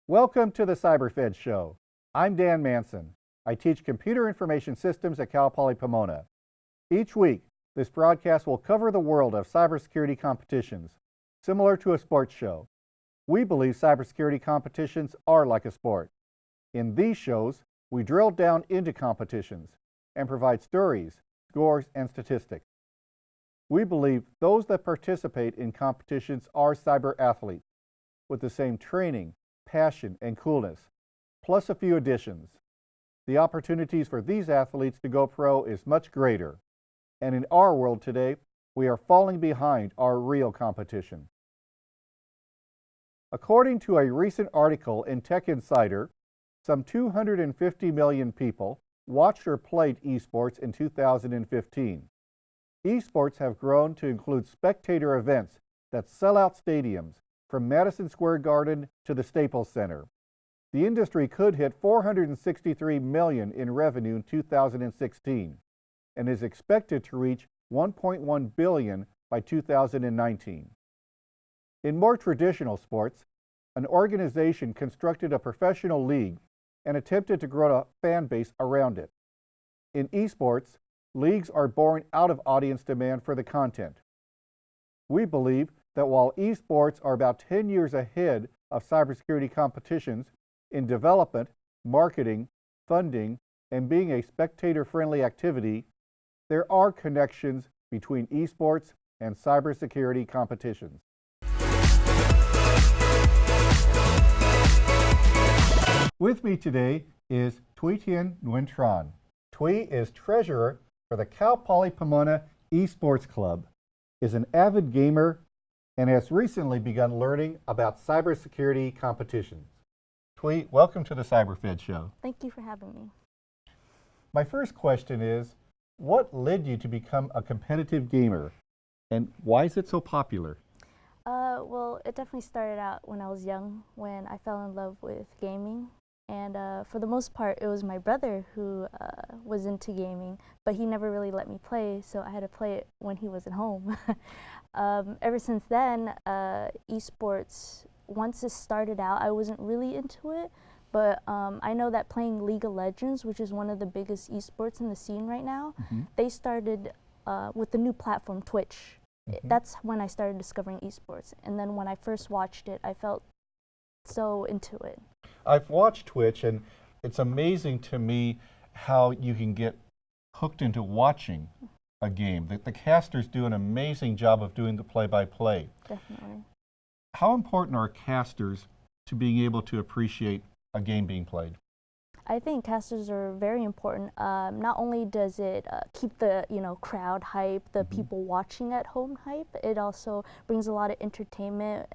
Welcome to the CyberFed show. I'm Dan Manson. I teach computer information systems at Cal Poly Pomona. Each week, this broadcast will cover the world of cybersecurity competitions, similar to a sports show. We believe cybersecurity competitions are like a sport. In these shows, we drill down into competitions and provide stories, scores, and statistics. We believe those that participate in competitions are cyber athletes with the same training, passion, and coolness, plus a few additions. The opportunities for these athletes to go pro is much greater. And in our world today, we are falling behind our real competition. According to a recent article in Tech Insider, some 250 million people watched or played esports in 2015. Esports have grown to include spectator events that sell out stadiums, from Madison Square Garden to the Staples Center. The industry could hit $463 million in revenue in 2016 and is expected to reach $1.1 billion by 2019. In more traditional sports, an organization constructed a professional league and attempted to grow a fan base around it. In esports, leagues are born out of audience demand for the content. We believe that while esports are about 10 years ahead of cybersecurity competitions in development, marketing, funding, and being a spectator-friendly activity, there are connections between esports and cybersecurity competitions. With me today is Thuy Tien Nguyen Tran. Thuy is treasurer for the Cal Poly Pomona Esports Club, is an avid gamer, and has recently begun learning about cybersecurity competitions. Thuy, welcome to the CyberFed show. Thank you for having me. My first question is, what led you to become a competitive gamer, and why is it so popular? Well, it definitely started out when I was young, when I fell in love with gaming. And for the most part, it was my brother who was into gaming, but he never really let me play, so I had to play it when he wasn't home. Ever since then, esports, once it started out, I wasn't really into it, but I know that playing League of Legends, which is one of the biggest esports in the scene right now, they started with the new platform, Twitch. That's when I started discovering esports. And then when I first watched it, I felt so into it. I've watched Twitch, and it's amazing to me how you can get hooked into watching a game. The casters do an amazing job of doing the play-by-play. Definitely. How important are casters to being able to appreciate a game being played? I think casters are very important. Not only does it keep the crowd hype, the people watching at home hype, it also brings a lot of entertainment.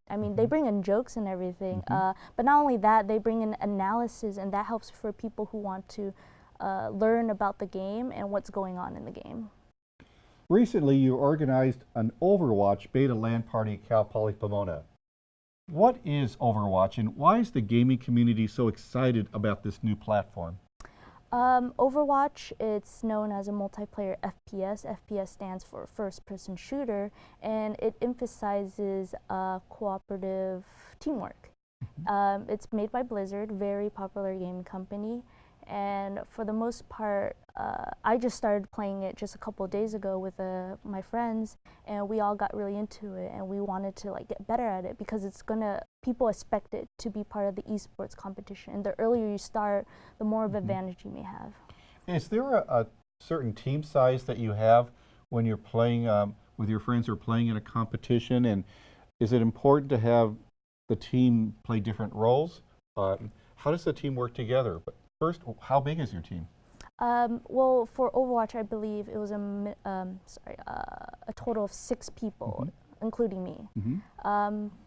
I mean, they bring in jokes and everything, but not only that, they bring in analysis, and that helps for people who want to learn about the game and what's going on in the game. Recently, you organized an Overwatch beta LAN party at Cal Poly Pomona. What is Overwatch, and why is the gaming community so excited about this new platform? Overwatch, it's known as a multiplayer FPS. FPS stands for first-person shooter, and it emphasizes cooperative teamwork. It's made by Blizzard, very popular gaming company, and for the most part, I just started playing it just a couple of days ago with my friends, and we all got really into it, and we wanted to get better at it because people expect it to be part of the esports competition. And the earlier you start, the more of an advantage you may have. Is there a certain team size that you have when you're playing with your friends or playing in a competition? And is it important to have the team play different roles? How does the team work together? But first, how big is your team? Well, for Overwatch, I believe it was a total of 6 people, including me.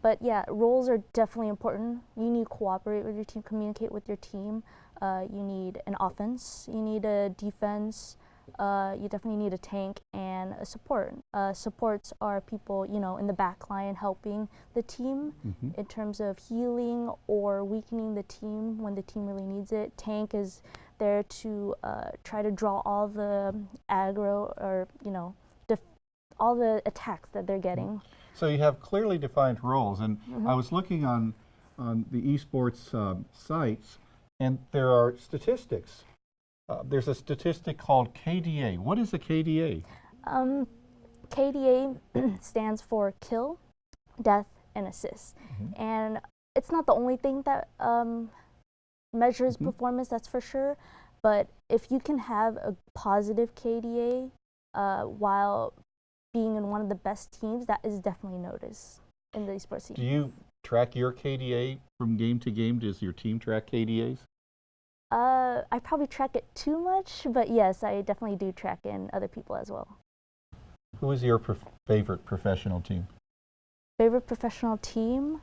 But yeah, roles are definitely important. You need to cooperate with your team, communicate with your team. You need an offense, you need a defense, you definitely need a tank, and a support. Supports are people, in the back line helping the team in terms of healing or weakening the team when the team really needs it. Tank is there to try to draw all the aggro or, all the attacks that they're getting. So you have clearly defined roles, and I was looking on on the esports sites, and there are statistics. There's a statistic called KDA. What is a KDA? KDA stands for kill, death, and assist. And it's not the only thing that measures performance, that's for sure. But if you can have a positive KDA while being in one of the best teams, that is definitely noticed in the esports scene. Do you track your KDA from game to game? Does your team track KDAs? I probably track it too much, but yes, I definitely do track in other people as well. Who is your favorite professional team? Favorite professional team?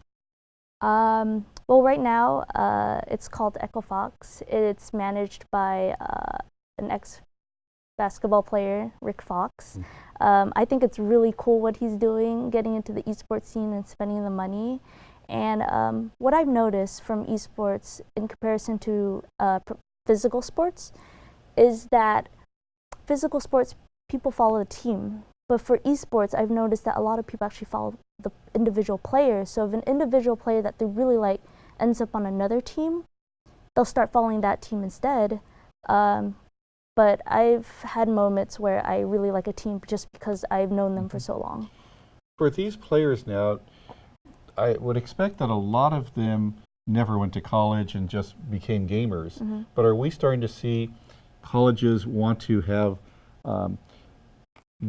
Well, right now, it's called Echo Fox. It's managed by an ex-basketball player, Rick Fox. I think it's really cool what he's doing, getting into the esports scene and spending the money. And what I've noticed from esports in comparison to physical sports is that physical sports, people follow the team. But for esports, I've noticed that a lot of people actually follow the individual players. So if an individual player that they really like ends up on another team, they'll start following that team instead. But I've had moments where I really like a team just because I've known them for so long. For these players now, I would expect that a lot of them never went to college and just became gamers. But are we starting to see colleges want to have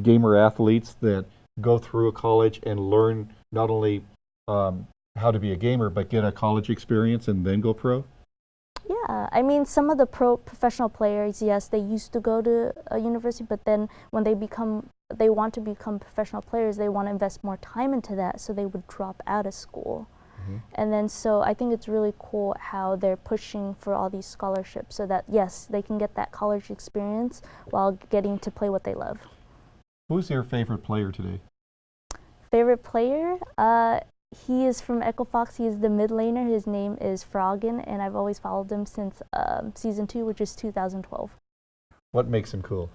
gamer athletes that go through a college and learn not only how to be a gamer, but get a college experience and then go pro? Yeah, I mean, some of the professional players, yes, they used to go to a university, but then when they want to become professional players, they want to invest more time into that, so they would drop out of school. And then so I think it's really cool how they're pushing for all these scholarships so that, yes, they can get that college experience while getting to play what they love. Who's your favorite player today? Favorite player? He is from Echo Fox. He is the mid laner. His name is Froggen, and I've always followed him since Season 2, which is 2012. What makes him cool?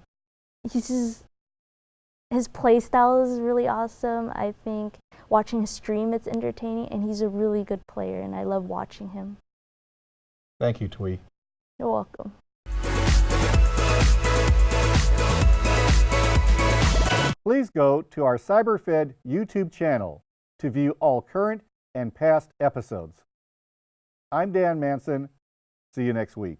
His play style is really awesome. I think watching his stream, it's entertaining, and he's a really good player, and I love watching him. Thank you, Twee. You're welcome. Please go to our CyberFed YouTube channel to view all current and past episodes. I'm Dan Manson. See you next week.